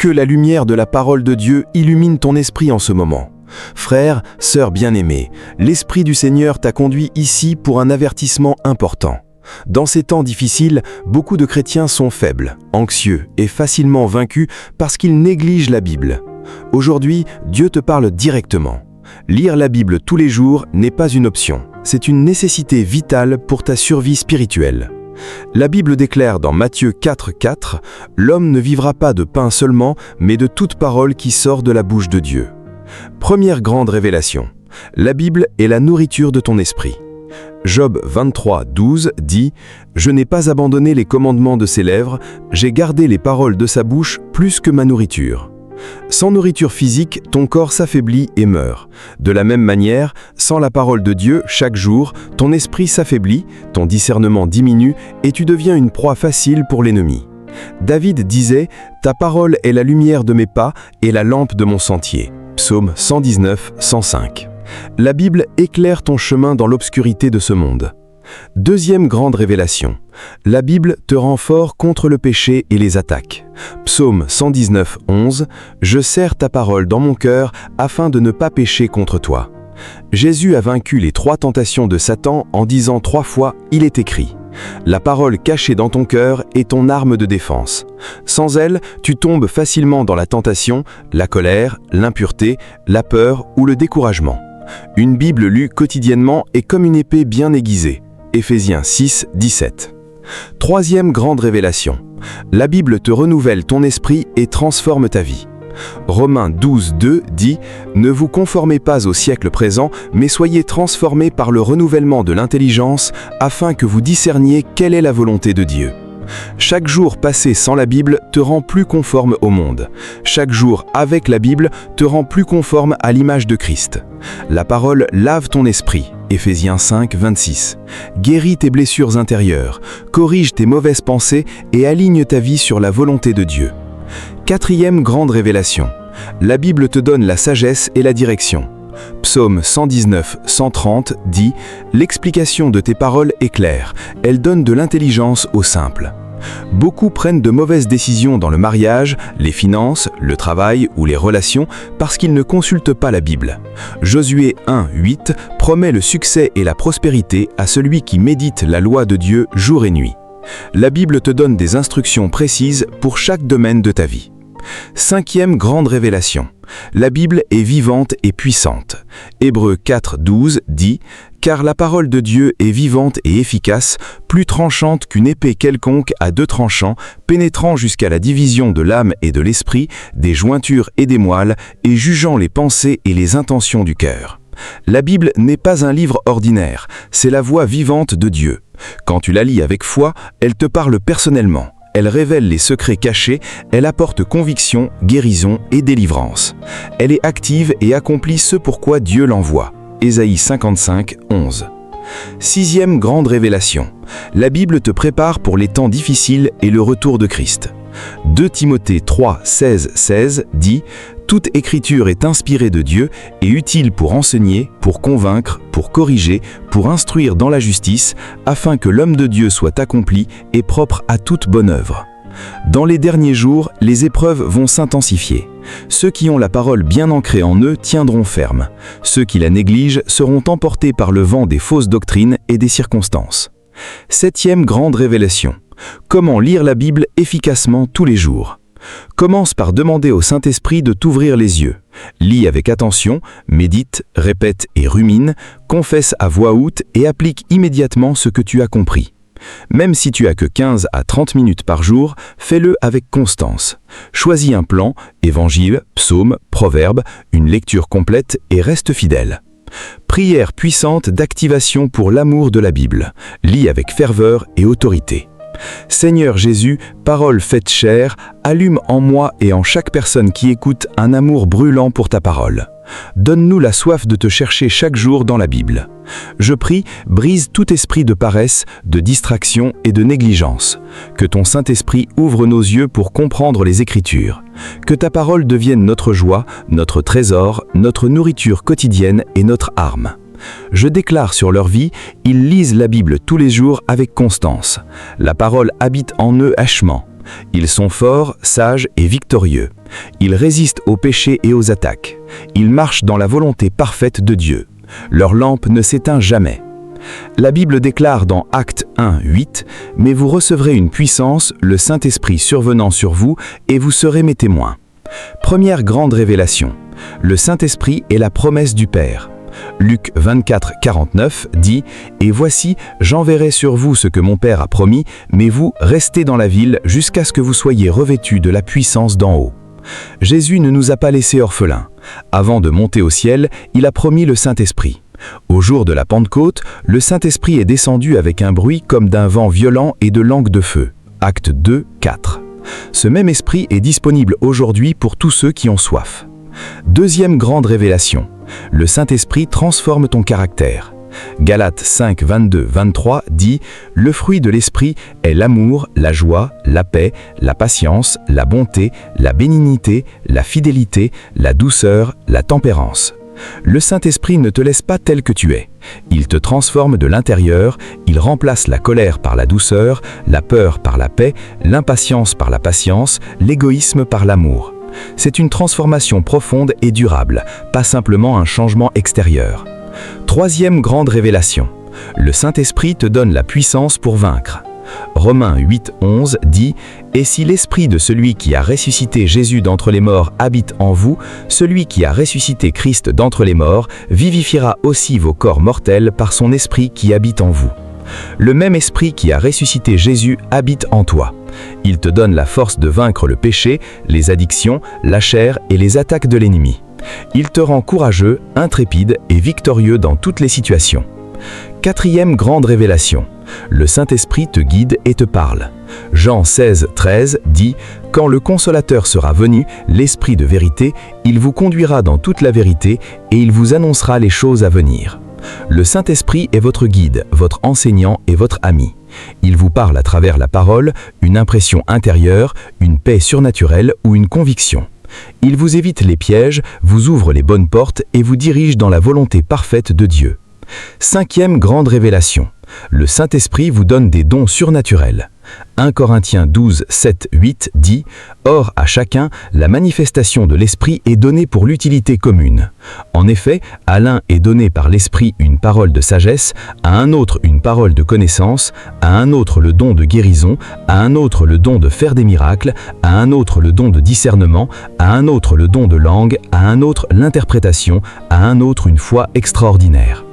Que la lumière de la parole de Dieu illumine ton esprit en ce moment. Frère, sœur bien-aimée, l'Esprit du Seigneur t'a conduit ici pour un avertissement important. Dans ces temps difficiles, beaucoup de chrétiens sont faibles, anxieux et facilement vaincus parce qu'ils négligent la Bible. Aujourd'hui, Dieu te parle directement. Lire la Bible tous les jours n'est pas une option, c'est une nécessité vitale pour ta survie spirituelle. La Bible déclare dans Matthieu 4,4 « L'homme ne vivra pas de pain seulement, mais de toute parole qui sort de la bouche de Dieu. » Première grande révélation, la Bible est la nourriture de ton esprit. Job 23,12 dit « Je n'ai pas abandonné les commandements de ses lèvres, j'ai gardé les paroles de sa bouche plus que ma nourriture. » Sans nourriture physique, ton corps s'affaiblit et meurt. De la même manière, sans la parole de Dieu, chaque jour, ton esprit s'affaiblit, ton discernement diminue et tu deviens une proie facile pour l'ennemi. David disait « Ta parole est la lumière de mes pas et la lampe de mon sentier. » Psaume 119, 105. La Bible éclaire ton chemin dans l'obscurité de ce monde. Deuxième grande révélation, la Bible te rend fort contre le péché et les attaques. Psaume 119, 11, « Je serre ta parole dans mon cœur afin de ne pas pécher contre toi. » Jésus a vaincu les 3 tentations de Satan en disant 3 fois « Il est écrit ». La parole cachée dans ton cœur est ton arme de défense. Sans elle, tu tombes facilement dans la tentation, la colère, l'impureté, la peur ou le découragement. Une Bible lue quotidiennement est comme une épée bien aiguisée. Éphésiens 6, 17. Troisième grande révélation. La Bible te renouvelle ton esprit et transforme ta vie. Romains 12, 2 dit « Ne vous conformez pas au siècle présent, mais soyez transformés par le renouvellement de l'intelligence, afin que vous discerniez quelle est la volonté de Dieu. » Chaque jour passé sans la Bible te rend plus conforme au monde. Chaque jour avec la Bible te rend plus conforme à l'image de Christ. La parole lave ton esprit. Éphésiens 5, 26. Guérit tes blessures intérieures, corrige tes mauvaises pensées et aligne ta vie sur la volonté de Dieu. Quatrième grande révélation. La Bible te donne la sagesse et la direction. Psaume 119, 130 dit « L'explication de tes paroles est claire, elle donne de l'intelligence aux simples. » Beaucoup prennent de mauvaises décisions dans le mariage, les finances, le travail ou les relations parce qu'ils ne consultent pas la Bible. Josué 1, 8 promet le succès et la prospérité à celui qui médite la loi de Dieu jour et nuit. La Bible te donne des instructions précises pour chaque domaine de ta vie. Cinquième grande révélation. La Bible est vivante et puissante. Hébreux 4, 12 dit « Car la parole de Dieu est vivante et efficace, plus tranchante qu'une épée quelconque à 2 tranchants, pénétrant jusqu'à la division de l'âme et de l'esprit, des jointures et des moelles, et jugeant les pensées et les intentions du cœur. » La Bible n'est pas un livre ordinaire, c'est la voix vivante de Dieu. Quand tu la lis avec foi, elle te parle personnellement. Elle révèle les secrets cachés, elle apporte conviction, guérison et délivrance. Elle est active et accomplit ce pourquoi Dieu l'envoie. Ésaïe 55, 11. Sixième grande révélation. La Bible te prépare pour les temps difficiles et le retour de Christ. 2 Timothée 3, 16, 16 dit « Toute écriture est inspirée de Dieu et utile pour enseigner, pour convaincre, pour corriger, pour instruire dans la justice, afin que l'homme de Dieu soit accompli et propre à toute bonne œuvre. » Dans les derniers jours, les épreuves vont s'intensifier. Ceux qui ont la parole bien ancrée en eux tiendront ferme. Ceux qui la négligent seront emportés par le vent des fausses doctrines et des circonstances. Septième grande révélation. Comment lire la Bible efficacement tous les jours. Commence par demander au Saint-Esprit de t'ouvrir les yeux. Lis avec attention, médite, répète et rumine, confesse à voix haute et applique immédiatement ce que tu as compris. Même si tu as que 15 à 30 minutes par jour, fais-le avec constance. Choisis un plan, évangile, psaume, proverbe, une lecture complète et reste fidèle. Prière puissante d'activation pour l'amour de la Bible. Lis avec ferveur et autorité. Seigneur Jésus, parole faite chair, allume en moi et en chaque personne qui écoute un amour brûlant pour ta parole. Donne-nous la soif de te chercher chaque jour dans la Bible. Je prie, brise tout esprit de paresse, de distraction et de négligence. Que ton Saint-Esprit ouvre nos yeux pour comprendre les Écritures. Que ta parole devienne notre joie, notre trésor, notre nourriture quotidienne et notre arme. Je déclare sur leur vie, ils lisent la Bible tous les jours avec constance. La parole habite en eux hachement. Ils sont forts, sages et victorieux. Ils résistent aux péchés et aux attaques. Ils marchent dans la volonté parfaite de Dieu. Leur lampe ne s'éteint jamais. La Bible déclare dans Actes 1, 8 « Mais vous recevrez une puissance, le Saint-Esprit survenant sur vous, et vous serez mes témoins. » Première grande révélation. Le Saint-Esprit est la promesse du Père. Luc 24, 49 dit « Et voici, j'enverrai sur vous ce que mon Père a promis, mais vous, restez dans la ville jusqu'à ce que vous soyez revêtus de la puissance d'en haut. » Jésus ne nous a pas laissés orphelins. Avant de monter au ciel, il a promis le Saint-Esprit. Au jour de la Pentecôte, le Saint-Esprit est descendu avec un bruit comme d'un vent violent et de langues de feu. Acte 2, 4. Ce même esprit est disponible aujourd'hui pour tous ceux qui ont soif. Deuxième grande révélation. Le Saint-Esprit transforme ton caractère. Galates 5, 22, 23 dit « Le fruit de l'Esprit est l'amour, la joie, la paix, la patience, la bonté, la bénignité, la fidélité, la douceur, la tempérance. » Le Saint-Esprit ne te laisse pas tel que tu es. Il te transforme de l'intérieur, il remplace la colère par la douceur, la peur par la paix, l'impatience par la patience, l'égoïsme par l'amour. C'est une transformation profonde et durable, pas simplement un changement extérieur. Troisième grande révélation. Le Saint-Esprit te donne la puissance pour vaincre. Romains 8, 11 dit « Et si l'esprit de celui qui a ressuscité Jésus d'entre les morts habite en vous, celui qui a ressuscité Christ d'entre les morts vivifiera aussi vos corps mortels par son esprit qui habite en vous. » Le même esprit qui a ressuscité Jésus habite en toi. Il te donne la force de vaincre le péché, les addictions, la chair et les attaques de l'ennemi. Il te rend courageux, intrépide et victorieux dans toutes les situations. Quatrième grande révélation. Le Saint-Esprit te guide et te parle. Jean 16, 13 dit « Quand le Consolateur sera venu, l'Esprit de vérité, il vous conduira dans toute la vérité et il vous annoncera les choses à venir. » Le Saint-Esprit est votre guide, votre enseignant et votre ami. Il vous parle à travers la parole, une impression intérieure, une paix surnaturelle ou une conviction. Il vous évite les pièges, vous ouvre les bonnes portes et vous dirige dans la volonté parfaite de Dieu. Cinquième grande révélation. Le Saint-Esprit vous donne des dons surnaturels. 1 Corinthiens 12, 7, 8 dit « Or, à chacun, la manifestation de l'Esprit est donnée pour l'utilité commune. En effet, à l'un est donné par l'Esprit une parole de sagesse, à un autre une parole de connaissance, à un autre le don de guérison, à un autre le don de faire des miracles, à un autre le don de discernement, à un autre le don de langue, à un autre l'interprétation, à un autre une foi extraordinaire. »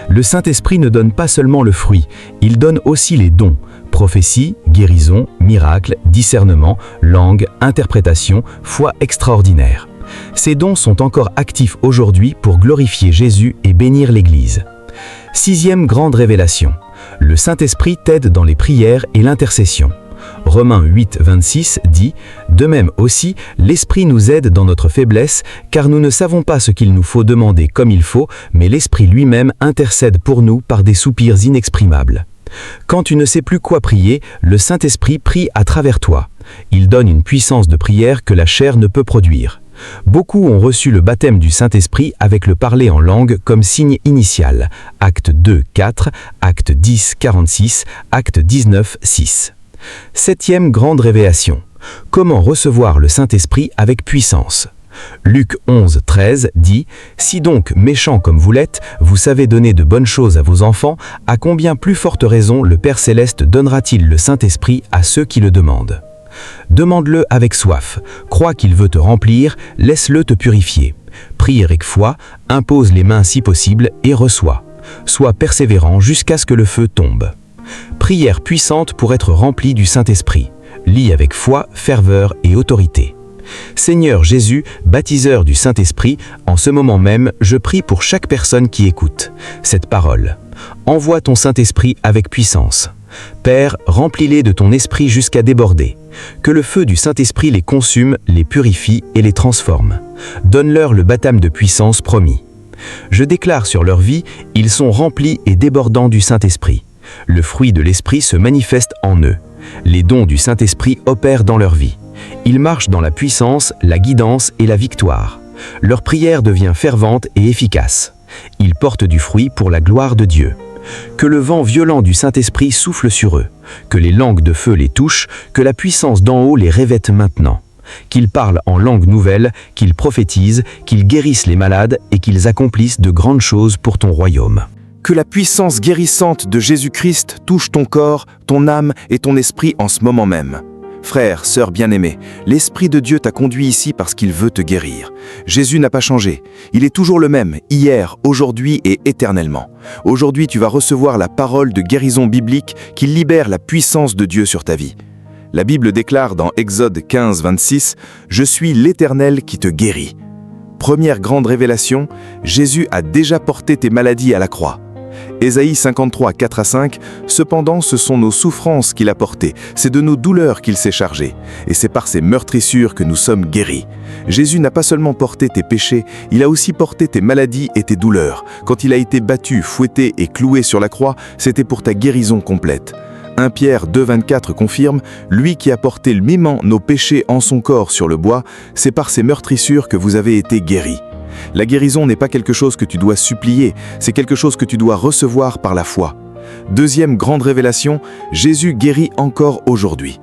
Le Saint-Esprit ne donne pas seulement le fruit, il donne aussi les dons. Prophétie, guérison, miracle, discernement, langue, interprétation, foi extraordinaire. Ces dons sont encore actifs aujourd'hui pour glorifier Jésus et bénir l'Église. Sixième grande révélation. Le Saint-Esprit t'aide dans les prières et l'intercession. Romains 8, 26 dit « De même aussi, l'Esprit nous aide dans notre faiblesse, car nous ne savons pas ce qu'il nous faut demander comme il faut, mais l'Esprit lui-même intercède pour nous par des soupirs inexprimables. » Quand tu ne sais plus quoi prier, le Saint-Esprit prie à travers toi. Il donne une puissance de prière que la chair ne peut produire. Beaucoup ont reçu le baptême du Saint-Esprit avec le parler en langue comme signe initial. Acte 2, 4, Acte 10, 46, Acte 19, 6. Septième grande révélation. Comment recevoir le Saint-Esprit avec puissance? Luc 11, 13 dit « Si donc, méchants comme vous l'êtes, vous savez donner de bonnes choses à vos enfants, à combien plus forte raison le Père Céleste donnera-t-il le Saint-Esprit à ceux qui le demandent? Demande-le avec soif, crois qu'il veut te remplir, laisse-le te purifier. Prie avec foi, impose les mains si possible et reçois. Sois persévérant jusqu'à ce que le feu tombe. Prière puissante pour être rempli du Saint-Esprit. Lis avec foi, ferveur et autorité. Seigneur Jésus, baptiseur du Saint-Esprit, en ce moment même, je prie pour chaque personne qui écoute cette parole. Envoie ton Saint-Esprit avec puissance. Père, remplis-les de ton esprit jusqu'à déborder. Que le feu du Saint-Esprit les consume, les purifie et les transforme. Donne-leur le baptême de puissance promis. Je déclare sur leur vie, ils sont remplis et débordants du Saint-Esprit. Le fruit de l'Esprit se manifeste en eux. Les dons du Saint-Esprit opèrent dans leur vie. Ils marchent dans la puissance, la guidance et la victoire. Leur prière devient fervente et efficace. Ils portent du fruit pour la gloire de Dieu. Que le vent violent du Saint-Esprit souffle sur eux, que les langues de feu les touchent, que la puissance d'en haut les revête maintenant. qu'ils parlent en langue nouvelle, qu'ils prophétisent, qu'ils guérissent les malades et qu'ils accomplissent de grandes choses pour ton royaume. Que la puissance guérissante de Jésus-Christ touche ton corps, ton âme et ton esprit en ce moment même. Frère, sœur bien-aimée, l'Esprit de Dieu t'a conduit ici parce qu'il veut te guérir. Jésus n'a pas changé. Il est toujours le même, hier, aujourd'hui et éternellement. Aujourd'hui, tu vas recevoir la parole de guérison biblique qui libère la puissance de Dieu sur ta vie. La Bible déclare dans Exode 15, 26 « Je suis l'Éternel qui te guérit ». Première grande révélation, Jésus a déjà porté tes maladies à la croix. Ésaïe 53, 4 à 5, « Cependant, ce sont nos souffrances qu'il a portées, c'est de nos douleurs qu'il s'est chargé, et c'est par ses meurtrissures que nous sommes guéris. » Jésus n'a pas seulement porté tes péchés, il a aussi porté tes maladies et tes douleurs. Quand il a été battu, fouetté et cloué sur la croix, c'était pour ta guérison complète. 1 Pierre 2, 24 confirme « Lui qui a porté lui-même nos péchés en son corps sur le bois, c'est par ses meurtrissures que vous avez été guéris. » La guérison n'est pas quelque chose que tu dois supplier, c'est quelque chose que tu dois recevoir par la foi. Deuxième grande révélation, Jésus guérit encore aujourd'hui.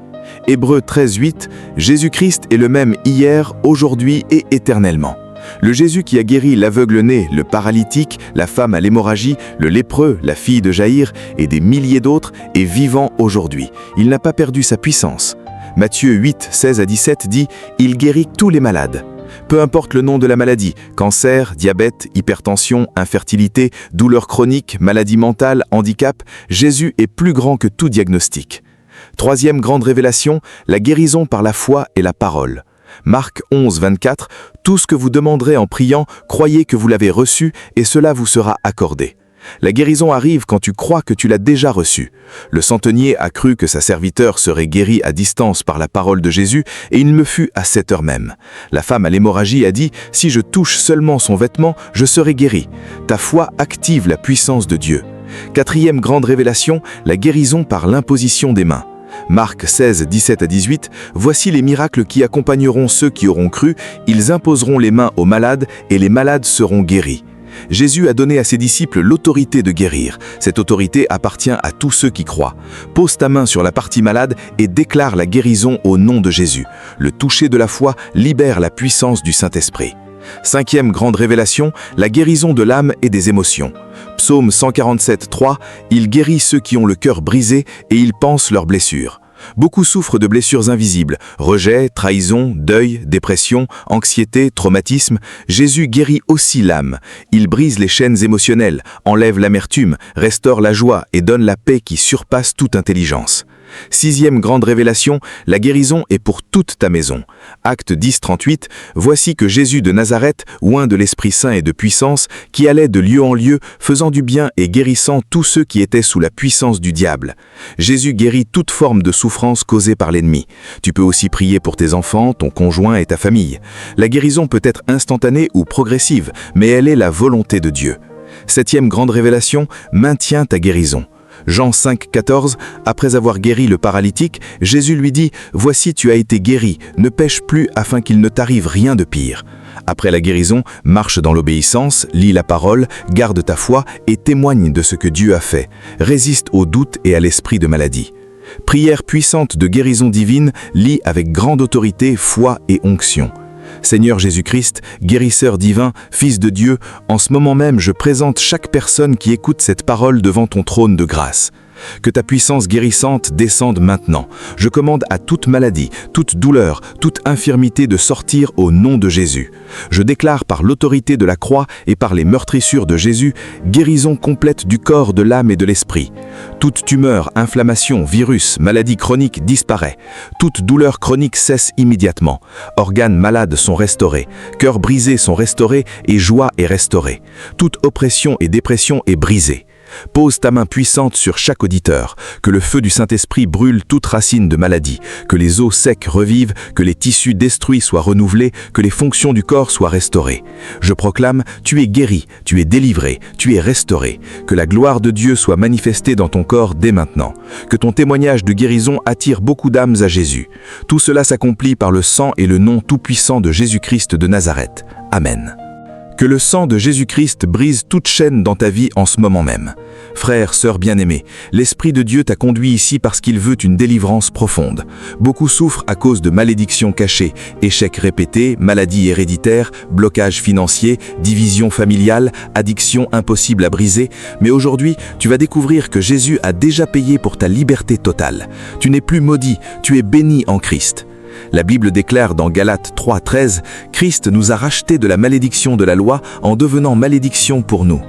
Hébreux 13, 8, Jésus-Christ est le même hier, aujourd'hui et éternellement. Le Jésus qui a guéri l'aveugle-né, le paralytique, la femme à l'hémorragie, le lépreux, la fille de Jaïr et des milliers d'autres est vivant aujourd'hui. Il n'a pas perdu sa puissance. Matthieu 8, 16 à 17 dit « Il guérit tous les malades ». Peu importe le nom de la maladie, cancer, diabète, hypertension, infertilité, douleur chronique, maladie mentale, handicap, Jésus est plus grand que tout diagnostic. Troisième grande révélation, la guérison par la foi et la parole. Marc 11, 24, « Tout ce que vous demanderez en priant, croyez que vous l'avez reçu et cela vous sera accordé. » La guérison arrive quand tu crois que tu l'as déjà reçue. Le centenier a cru que sa serviteur serait guéri à distance par la parole de Jésus et il me fut à cette heure même. La femme à l'hémorragie a dit « Si je touche seulement son vêtement, je serai guéri. » Ta foi active la puissance de Dieu. Quatrième grande révélation, la guérison par l'imposition des mains. Marc 16, 17 à 18, « Voici les miracles qui accompagneront ceux qui auront cru, ils imposeront les mains aux malades et les malades seront guéris. » Jésus a donné à ses disciples l'autorité de guérir. Cette autorité appartient à tous ceux qui croient. Pose ta main sur la partie malade et déclare la guérison au nom de Jésus. Le toucher de la foi libère la puissance du Saint-Esprit. Cinquième grande révélation, la guérison de l'âme et des émotions. Psaume 147, 3, « Il guérit ceux qui ont le cœur brisé et il pense leurs blessures. » Beaucoup souffrent de blessures invisibles, rejet, trahison, deuil, dépression, anxiété, traumatisme. Jésus guérit aussi l'âme. Il brise les chaînes émotionnelles, enlève l'amertume, restaure la joie et donne la paix qui surpasse toute intelligence. Sixième grande révélation, la guérison est pour toute ta maison. Acte 10, 38, « Voici que Jésus de Nazareth, oint de l'Esprit Saint et de puissance, qui allait de lieu en lieu, faisant du bien et guérissant tous ceux qui étaient sous la puissance du diable. » Jésus guérit toute forme de souffrance causée par l'ennemi. Tu peux aussi prier pour tes enfants, ton conjoint et ta famille. La guérison peut être instantanée ou progressive, mais elle est la volonté de Dieu. Septième grande révélation, maintiens ta guérison. Jean 5, 14, après avoir guéri le paralytique, Jésus lui dit « Voici tu as été guéri, ne pêche plus afin qu'il ne t'arrive rien de pire. » Après la guérison, marche dans l'obéissance, lis la parole, garde ta foi et témoigne de ce que Dieu a fait. Résiste au doute et à l'esprit de maladie. Prière puissante de guérison divine, lis avec grande autorité, foi et onction. Seigneur Jésus-Christ, guérisseur divin, Fils de Dieu, en ce moment même je présente chaque personne qui écoute cette parole devant ton trône de grâce. Que ta puissance guérissante descende maintenant. Je commande à toute maladie, toute douleur, toute infirmité de sortir au nom de Jésus. Je déclare par l'autorité de la croix et par les meurtrissures de Jésus, guérison complète du corps, de l'âme et de l'esprit. Toute tumeur, inflammation, virus, maladie chronique disparaît. Toute douleur chronique cesse immédiatement. Organes malades sont restaurés. Cœurs brisés sont restaurés et joie est restaurée. Toute oppression et dépression est brisée. Pose ta main puissante sur chaque auditeur, que le feu du Saint-Esprit brûle toute racine de maladie, que les os secs revivent, que les tissus détruits soient renouvelés, que les fonctions du corps soient restaurées. Je proclame, tu es guéri, tu es délivré, tu es restauré, que la gloire de Dieu soit manifestée dans ton corps dès maintenant, que ton témoignage de guérison attire beaucoup d'âmes à Jésus. Tout cela s'accomplit par le sang et le nom tout-puissant de Jésus-Christ de Nazareth. Amen. Que le sang de Jésus-Christ brise toute chaîne dans ta vie en ce moment même. Frère, sœur bien-aimée, l'Esprit de Dieu t'a conduit ici parce qu'il veut une délivrance profonde. Beaucoup souffrent à cause de malédictions cachées, échecs répétés, maladies héréditaires, blocages financiers, divisions familiales, addictions impossibles à briser. Mais aujourd'hui, tu vas découvrir que Jésus a déjà payé pour ta liberté totale. Tu n'es plus maudit, tu es béni en Christ. La Bible déclare dans Galates 3:13, « Christ nous a rachetés de la malédiction de la loi en devenant malédiction pour nous. »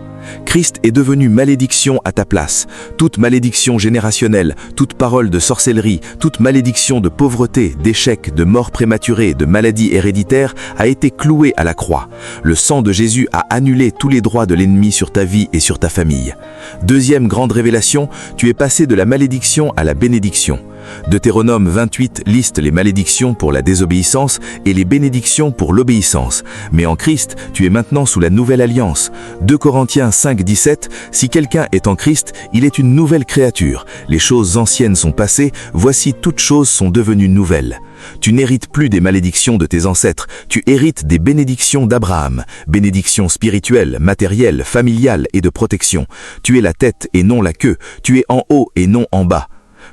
Christ est devenu malédiction à ta place. Toute malédiction générationnelle, toute parole de sorcellerie, toute malédiction de pauvreté, d'échec, de mort prématurée, de maladie héréditaire a été clouée à la croix. Le sang de Jésus a annulé tous les droits de l'ennemi sur ta vie et sur ta famille. Deuxième grande révélation, tu es passé de la malédiction à la bénédiction. Deutéronome 28 liste les malédictions pour la désobéissance et les bénédictions pour l'obéissance. Mais en Christ, tu es maintenant sous la nouvelle alliance. 2 Corinthiens 5:17, si quelqu'un est en Christ, il est une nouvelle créature. Les choses anciennes sont passées, voici toutes choses sont devenues nouvelles. Tu n'hérites plus des malédictions de tes ancêtres, tu hérites des bénédictions d'Abraham, bénédictions spirituelles, matérielles, familiales et de protection. Tu es la tête et non la queue, tu es en haut et non en bas.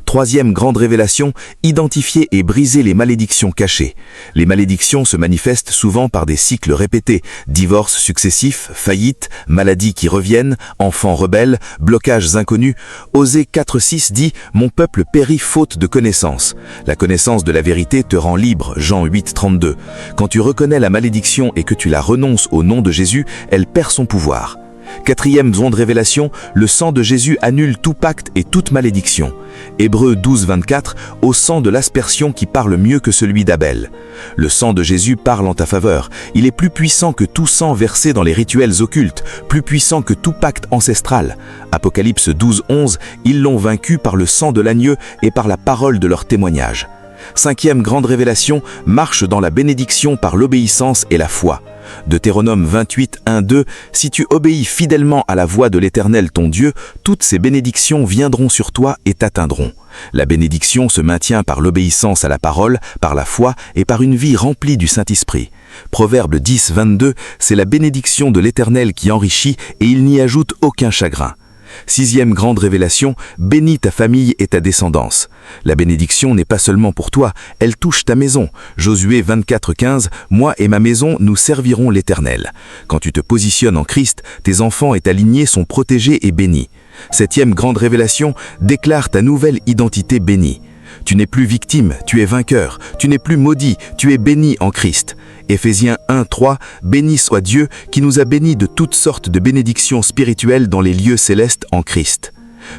Troisième grande révélation, identifier et briser les malédictions cachées. Les malédictions se manifestent souvent par des cycles répétés, divorces successifs, faillites, maladies qui reviennent, enfants rebelles, blocages inconnus. Osée 4:6 dit « Mon peuple périt faute de connaissance ». La connaissance de la vérité te rend libre, Jean 8:32. Quand tu reconnais la malédiction et que tu la renonces au nom de Jésus, elle perd son pouvoir. Quatrième grande révélation, le sang de Jésus annule tout pacte et toute malédiction. Hébreux 12:24, au sang de l'aspersion qui parle mieux que celui d'Abel. Le sang de Jésus parle en ta faveur. Il est plus puissant que tout sang versé dans les rituels occultes, plus puissant que tout pacte ancestral. Apocalypse 12:11, ils l'ont vaincu par le sang de l'agneau et par la parole de leur témoignage. Cinquième grande révélation, marche dans la bénédiction par l'obéissance et la foi. Deutéronome 28:1-2, si tu obéis fidèlement à la voix de l'Éternel ton Dieu, toutes ces bénédictions viendront sur toi et t'atteindront. La bénédiction se maintient par l'obéissance à la parole, par la foi et par une vie remplie du Saint-Esprit. Proverbe 10:22, c'est la bénédiction de l'Éternel qui enrichit et il n'y ajoute aucun chagrin. Sixième grande révélation, bénis ta famille et ta descendance. La bénédiction n'est pas seulement pour toi, elle touche ta maison. Josué 24:15, moi et ma maison, nous servirons l'Éternel. Quand tu te positionnes en Christ, tes enfants et ta lignée sont protégés et bénis. Septième grande révélation, déclare ta nouvelle identité bénie. Tu n'es plus victime, tu es vainqueur. Tu n'es plus maudit, tu es béni en Christ. Éphésiens 1:3, béni soit Dieu qui nous a bénis de toutes sortes de bénédictions spirituelles dans les lieux célestes en Christ.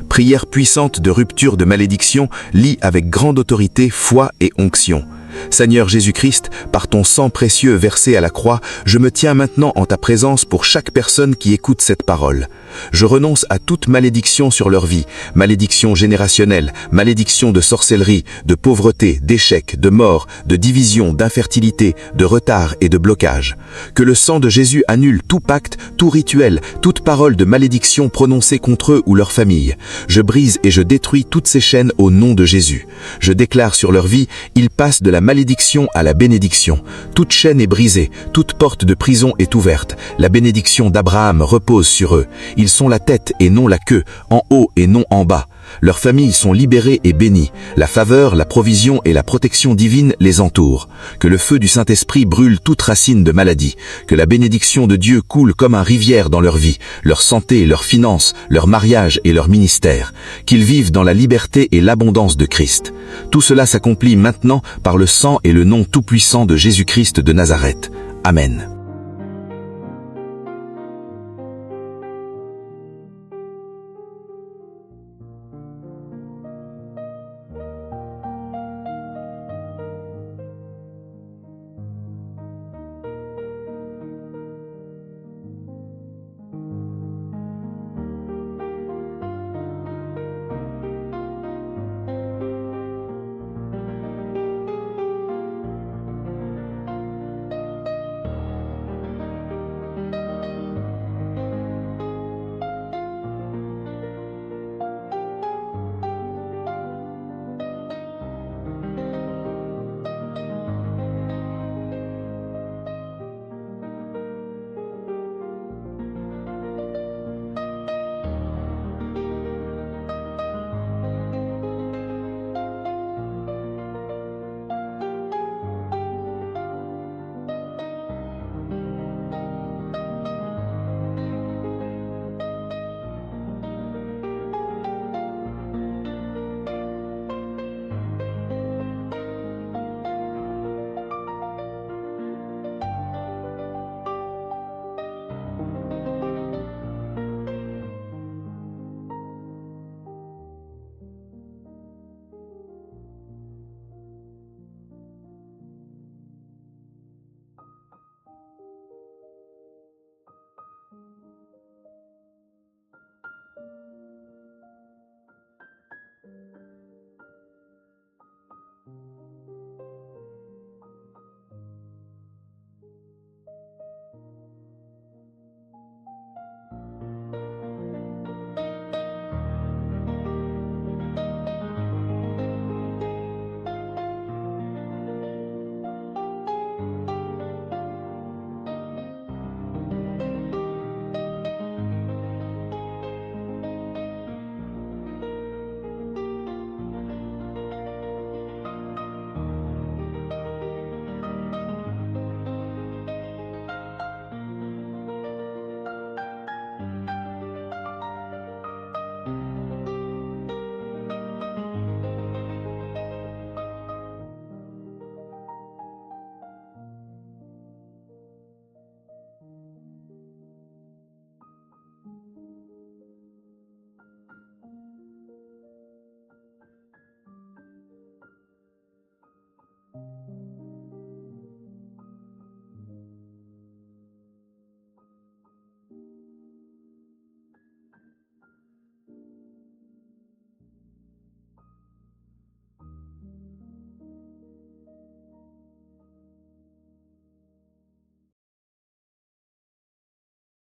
Prière puissante de rupture de malédiction, lis avec grande autorité, foi et onction. Seigneur Jésus-Christ, par ton sang précieux versé à la croix, je me tiens maintenant en ta présence pour chaque personne qui écoute cette parole. Je renonce à toute malédiction sur leur vie, malédiction générationnelle, malédiction de sorcellerie, de pauvreté, d'échec, de mort, de division, d'infertilité, de retard et de blocage. Que le sang de Jésus annule tout pacte, tout rituel, toute parole de malédiction prononcée contre eux ou leur famille. Je brise et je détruis toutes ces chaînes au nom de Jésus. Je déclare sur leur vie, ils passent de la malédiction à la bénédiction. Toute chaîne est brisée, toute porte de prison est ouverte. La bénédiction d'Abraham repose sur eux. Ils sont la tête et non la queue, en haut et non en bas. Leurs familles sont libérées et bénies. La faveur, la provision et la protection divine les entourent. Que le feu du Saint-Esprit brûle toute racine de maladie. Que la bénédiction de Dieu coule comme un rivière dans leur vie, leur santé, leurs finances, leur mariage et leur ministère. Qu'ils vivent dans la liberté et l'abondance de Christ. Tout cela s'accomplit maintenant par le sang et le nom tout-puissant de Jésus-Christ de Nazareth. Amen.